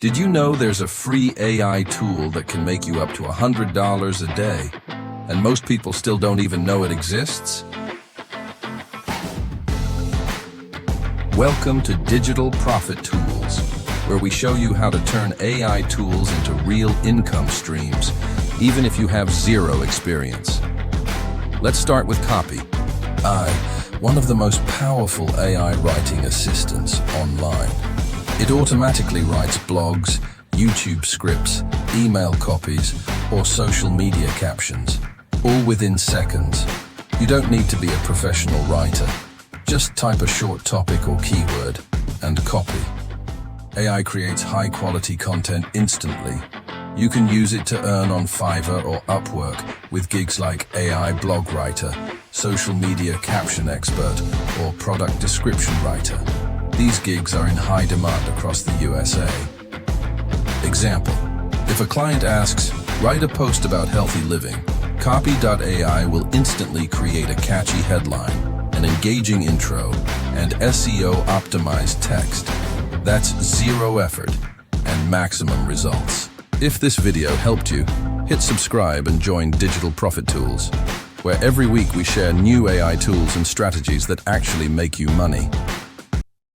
Did you know there's a free AI tool that can make you up to $100 a day, and most people still don't even know it exists? Welcome to Digital Profit Tools, where we show you how to turn AI tools into real income streams, even if you have zero experience. Let's start with Copy.ai, one of the most powerful AI writing assistants online. It automatically writes blogs, YouTube scripts, email copies, or social media captions, all within seconds. You don't need to be a professional writer. Just type a short topic or keyword and copy. AI creates high-quality content instantly. You can use it to earn on Fiverr or Upwork with gigs like AI blog writer, social media caption expert, or product description writer. These gigs are in high demand across the USA. Example: if a client asks, write a post about healthy living, Copy.ai will instantly create a catchy headline, an engaging intro, and SEO-optimized text. That's zero effort and maximum results. If this video helped you, hit subscribe and join Digital Profit Tools, where every week we share new AI tools and strategies that actually make you money.